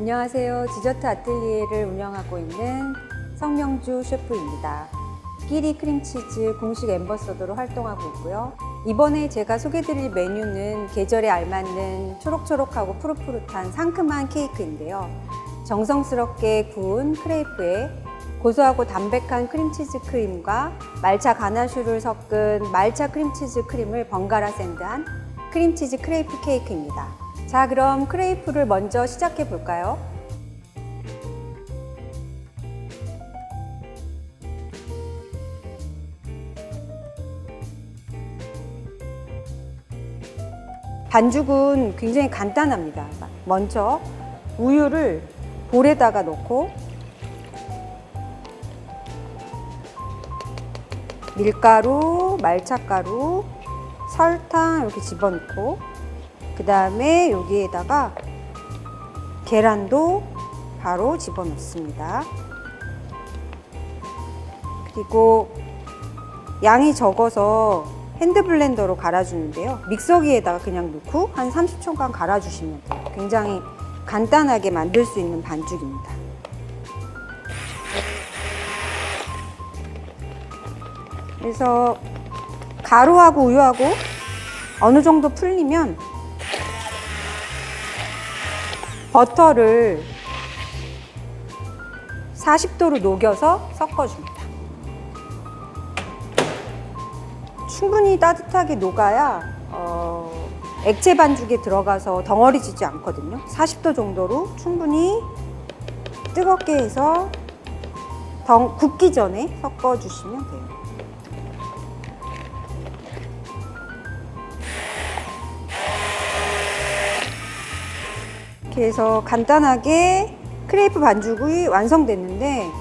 안녕하세요. 디저트 아틀리에를 운영하고 있는 성명주 셰프입니다. 끼리 크림치즈 공식 앰버서더로 활동하고 있고요. 이번에 제가 소개드릴 메뉴는 계절에 알맞는 초록초록하고 푸릇푸릇한 상큼한 케이크인데요. 정성스럽게 구운 크레이프에 고소하고 담백한 크림치즈 크림과 말차 가나슈를 섞은 말차 크림치즈 크림을 번갈아 샌드한 크림치즈 크레이프 케이크입니다. 자, 그럼 크레이프를 먼저 시작해 볼까요? 반죽은 굉장히 간단합니다. 먼저 우유를 볼에다가 넣고 밀가루, 말차가루, 설탕 이렇게 집어넣고 그 다음에 여기에다가 계란도 바로 집어넣습니다. 그리고 양이 적어서 핸드블렌더로 갈아주는데요. 믹서기에다가 그냥 넣고 한 30초간 갈아주시면 돼요. 굉장히 간단하게 만들 수 있는 반죽입니다. 그래서 가루하고 우유하고 어느 정도 풀리면 버터를 40도로 녹여서 섞어줍니다. 충분히 따뜻하게 녹아야 액체 반죽에 들어가서 덩어리지지 않거든요. 40도 정도로 충분히 뜨겁게 해서 굽기 전에 섞어주시면 돼요. 이렇게 해서 간단하게 크레이프 반죽이 완성됐는데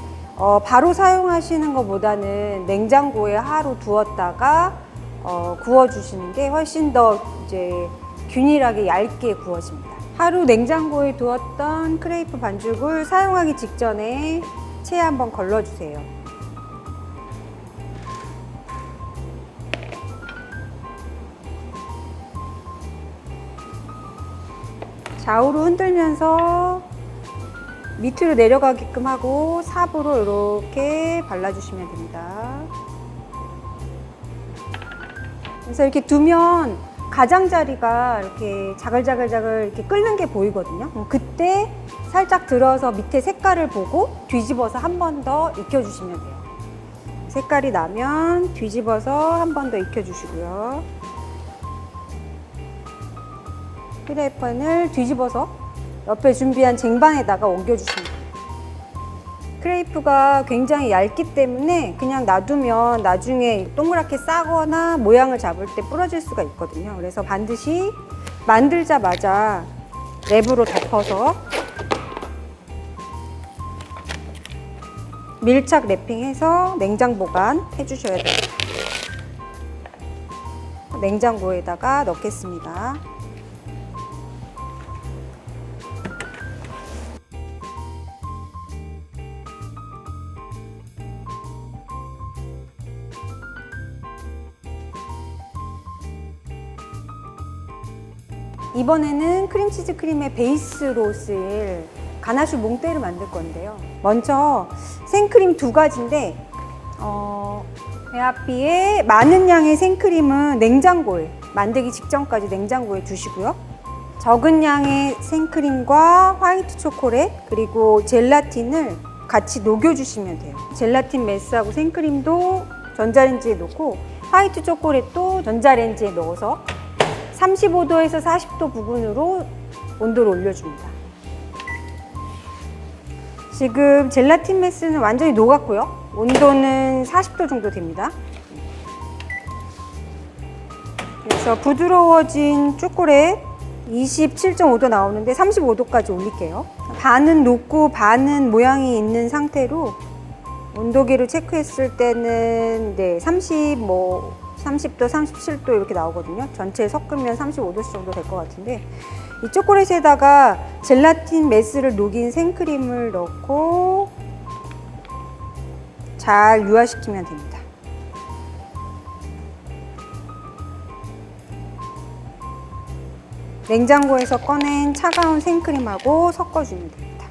바로 사용하시는 것보다는 냉장고에 하루 두었다가 구워주시는 게 훨씬 더 이제 균일하게 얇게 구워집니다. 하루 냉장고에 두었던 크레이프 반죽을 사용하기 직전에 체에 한번 걸러주세요. 좌우로 흔들면서 밑으로 내려가게끔 하고 삽으로 이렇게 발라주시면 됩니다. 그래서 이렇게 두면 가장자리가 이렇게 자글자글자글 이렇게 끓는 게 보이거든요. 그때 살짝 들어서 밑에 색깔을 보고 뒤집어서 한 번 더 익혀주시면 돼요. 색깔이 나면 뒤집어서 한 번 더 익혀주시고요. 프라이팬을 뒤집어서 옆에 준비한 쟁반에다가 옮겨주시면 돼요. 크레이프가 굉장히 얇기 때문에 그냥 놔두면 나중에 동그랗게 싸거나 모양을 잡을 때 부러질 수가 있거든요. 그래서 반드시 만들자마자 랩으로 덮어서 밀착 랩핑해서 냉장 보관 해주셔야 돼요. 냉장고에다가 넣겠습니다. 이번에는 크림치즈 크림의 베이스로 쓸 가나슈 몽떼를 만들 건데요. 먼저 생크림 2가지인데 배합비에 많은 양의 생크림은 냉장고에 만들기 직전까지 냉장고에 두시고요. 적은 양의 생크림과 화이트 초콜릿 그리고 젤라틴을 같이 녹여주시면 돼요. 젤라틴 메스하고 생크림도 전자레인지에 넣고 화이트 초콜릿도 전자레인지에 넣어서 35도에서 40도 부근으로 온도를 올려줍니다. 지금 젤라틴 메스는 완전히 녹았고요. 온도는 40도 정도 됩니다. 그래서 부드러워진 초콜릿 27.5도 나오는데 35도까지 올릴게요. 반은 녹고 반은 모양이 있는 상태로 온도계를 체크했을 때는 30도, 37도 이렇게 나오거든요. 전체 섞으면 35도 정도 될 것 같은데 이 초콜릿에다가 젤라틴 메스를 녹인 생크림을 넣고 잘 유화시키면 됩니다. 냉장고에서 꺼낸 차가운 생크림하고 섞어주면 됩니다.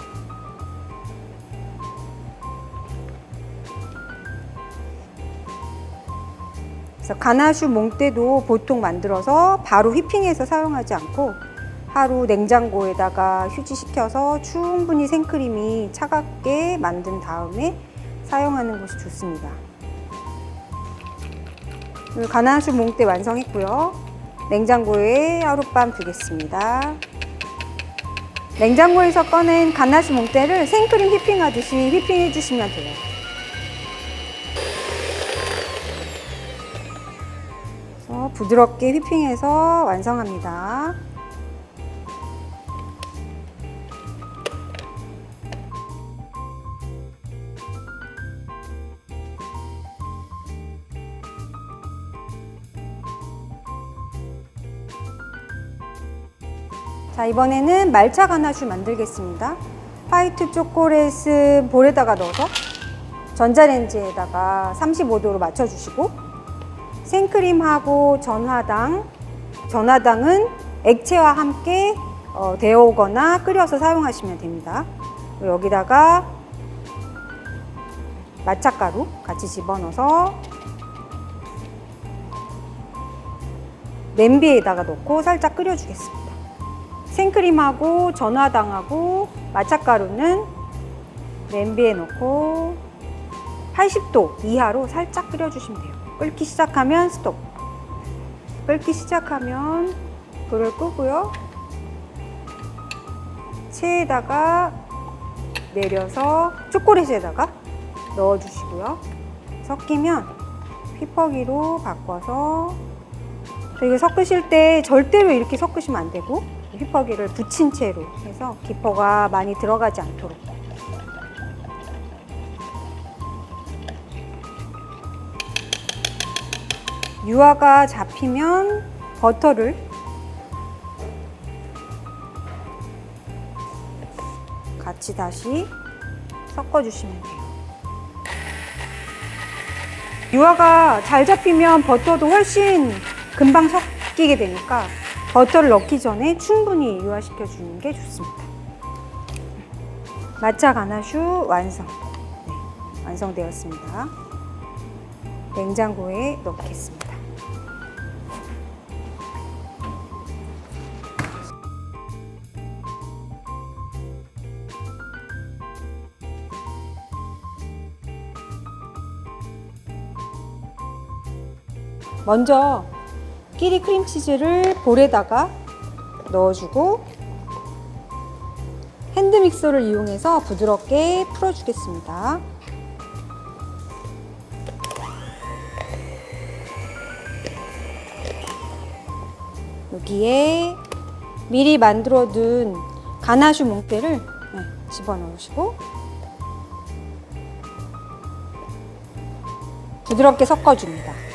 그래서 가나슈 몽떼도 보통 만들어서 바로 휘핑해서 사용하지 않고 하루 냉장고에다가 휴지시켜서 충분히 생크림이 차갑게 만든 다음에 사용하는 것이 좋습니다. 가나슈 몽떼 완성했고요. 냉장고에 하룻밤 두겠습니다. 냉장고에서 꺼낸 가나슈 몽떼를 생크림 휘핑하듯이 휘핑해 주시면 돼요. 그래서 부드럽게 휘핑해서 완성합니다. 자, 이번에는 말차 가나슈 만들겠습니다. 화이트 초콜릿은 볼에다가 넣어서 전자레인지에다가 35도로 맞춰주시고 생크림하고 전화당은 액체와 함께 데우거나 끓여서 사용하시면 됩니다. 여기다가 마차가루 같이 집어넣어서 냄비에다가 넣고 살짝 끓여주겠습니다. 생크림하고 전화당하고 마차가루는 냄비에 넣고 80도 이하로 살짝 끓여주시면 돼요. 끓기 시작하면 스톱. 끓기 시작하면 불을 끄고요. 체에다가 내려서 초콜릿에다가 넣어주시고요. 섞이면 휘퍼기로 바꿔서 이거 섞으실 때 절대로 이렇게 섞으시면 안 되고 휘퍼기를 붙인 채로 해서 기포가 많이 들어가지 않도록. 유화가 잡히면 버터를 같이 다시 섞어주시면 돼요. 유화가 잘 잡히면 버터도 훨씬 금방 섞이게 되니까 버터를 넣기 전에 충분히 유화시켜 주는 게 좋습니다. 마차 가나슈 완성. 네, 완성되었습니다. 냉장고에 넣겠습니다. 먼저 끼리 크림치즈를 볼에다가 넣어주고 핸드믹서를 이용해서 부드럽게 풀어주겠습니다. 여기에 미리 만들어둔 가나슈 몽떼를 집어넣으시고 부드럽게 섞어줍니다.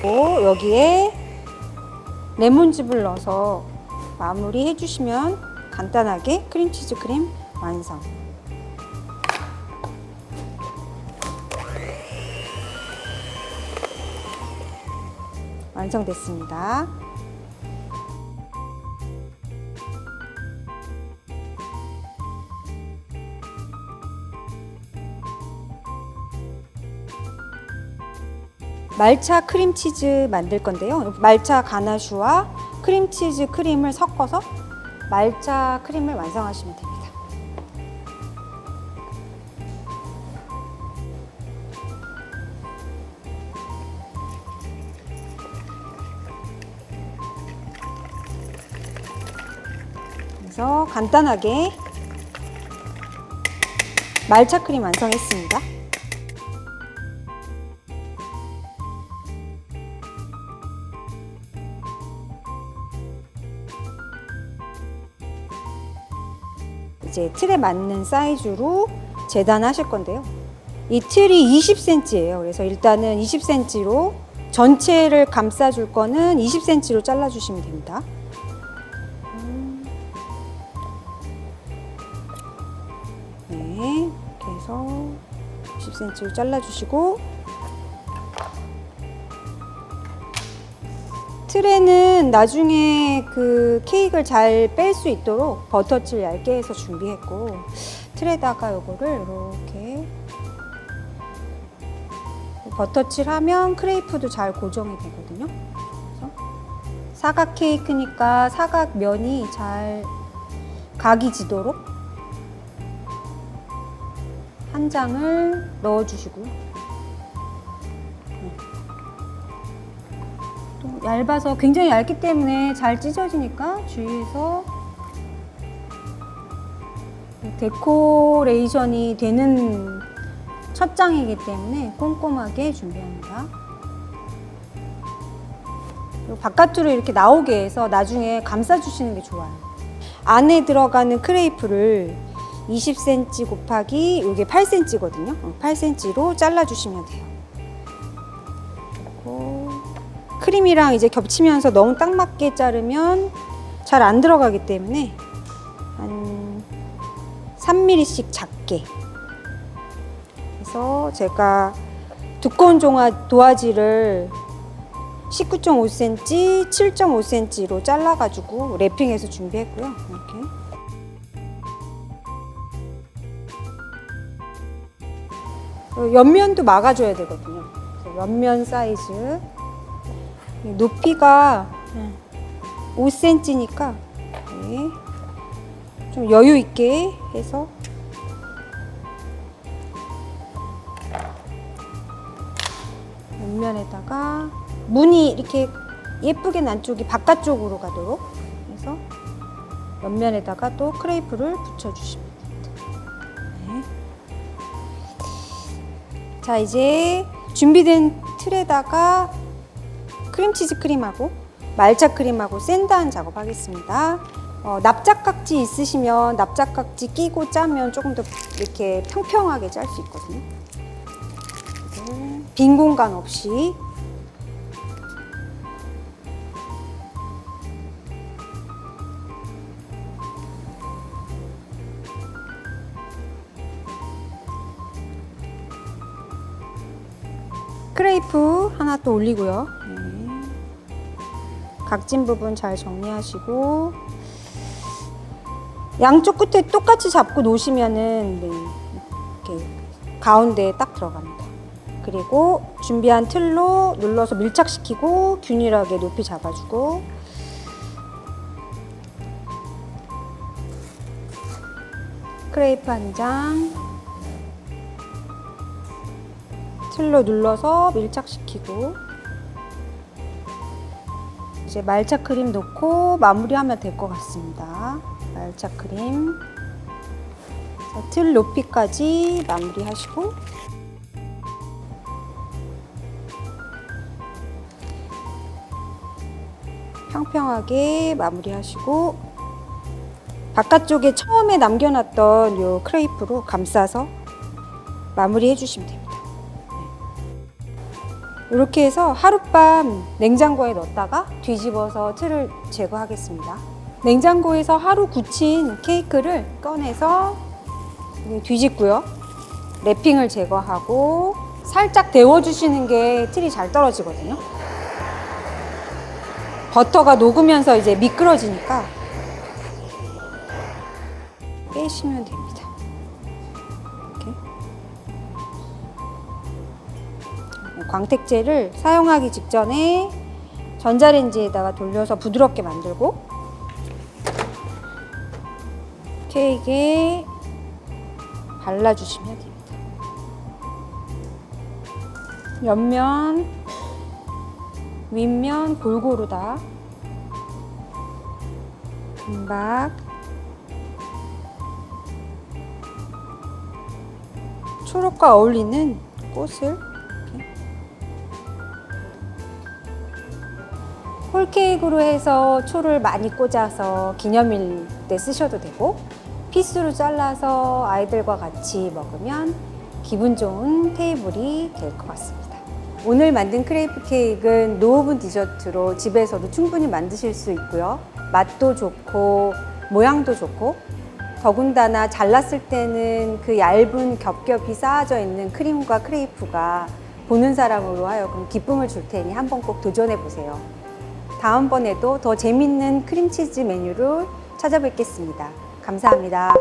여기에 레몬즙을 넣어서 마무리 해주시면 간단하게 크림치즈 크림 완성. 완성됐습니다. 말차 크림치즈 만들 건데요. 말차 가나슈와 크림치즈 크림을 섞어서 말차 크림을 완성하시면 됩니다. 그래서 간단하게 말차 크림 완성했습니다. 이제 틀에 맞는 사이즈로 재단하실 건데요. 이 틀이 20cm예요. 그래서 일단은 20cm로 전체를 감싸줄 거는 20cm로 잘라주시면 됩니다. 네, 이렇게 해서 20cm로 잘라주시고 틀에는 저는 나중에 그 케이크를 잘 뺄 수 있도록 버터칠 얇게 해서 준비했고, 틀에다가 요거를 이렇게 버터칠 하면 크레이프도 잘 고정이 되거든요. 그래서 사각 케이크니까 사각 면이 잘 각이 지도록 한 장을 넣어 주시고요. 또 얇아서 굉장히 얇기 때문에 잘 찢어지니까 주의해서 데코레이션이 되는 첫 장이기 때문에 꼼꼼하게 준비합니다. 그리고 바깥으로 이렇게 나오게 해서 나중에 감싸주시는 게 좋아요. 안에 들어가는 크레이프를 20cm 곱하기 이게 8cm거든요. 8cm로 잘라주시면 돼요. 그리고 크림이랑 이제 겹치면서 너무 딱 맞게 자르면 잘 안 들어가기 때문에 한 3mm씩 작게. 그래서 제가 두꺼운 도화지를 19.5cm, 7.5cm로 잘라가지고 랩핑해서 준비했고요. 이렇게. 옆면도 막아줘야 되거든요. 옆면 사이즈. 높이가 5cm니까 좀 여유 있게 해서 옆면에다가 무늬 이렇게 예쁘게 난 쪽이 바깥쪽으로 가도록 해서 옆면에다가 또 크레이프를 붙여주시면 됩니다. 네. 자, 이제 준비된 틀에다가 크림치즈 크림하고 말차 크림하고 샌드한 작업하겠습니다. 납작각지 있으시면 납작각지 끼고 짜면 조금 더 이렇게 평평하게 짤 수 있거든요. 빈 공간 없이 크레이프 하나 또 올리고요. 각진 부분 잘 정리하시고 양쪽 끝에 똑같이 잡고 놓으시면은 이렇게 가운데에 딱 들어갑니다. 그리고 준비한 틀로 눌러서 밀착시키고 균일하게 높이 잡아주고 크레이프 한 장 틀로 눌러서 밀착시키고 이제 말차 크림 넣고 마무리하면 될 것 같습니다. 말차 크림 틀 높이까지 마무리하시고 평평하게 마무리하시고 바깥쪽에 처음에 남겨놨던 요 크레이프로 감싸서 마무리해 주시면 됩니다. 이렇게 해서 하룻밤 냉장고에 넣었다가 뒤집어서 틀을 제거하겠습니다. 냉장고에서 하루 굳힌 케이크를 꺼내서 뒤집고요. 랩핑을 제거하고 살짝 데워주시는 게 틀이 잘 떨어지거든요. 버터가 녹으면서 이제 미끄러지니까 빼시면 됩니다. 이렇게. 광택제를 사용하기 직전에 전자레인지에다가 돌려서 부드럽게 만들고 케이크에 발라주시면 됩니다. 옆면, 윗면 골고루 다 금박 초록과 어울리는 꽃을 홀케이크로 해서 초를 많이 꽂아서 기념일 때 쓰셔도 되고 피스로 잘라서 아이들과 같이 먹으면 기분 좋은 테이블이 될 것 같습니다. 오늘 만든 크레이프 케이크는 노오븐 디저트로 집에서도 충분히 만드실 수 있고요. 맛도 좋고 모양도 좋고 더군다나 잘랐을 때는 그 얇은 겹겹이 쌓아져 있는 크림과 크레이프가 보는 사람으로 하여금 기쁨을 줄 테니 한번 꼭 도전해 보세요. 다음번에도 더 재밌는 크림치즈 메뉴로 찾아뵙겠습니다. 감사합니다.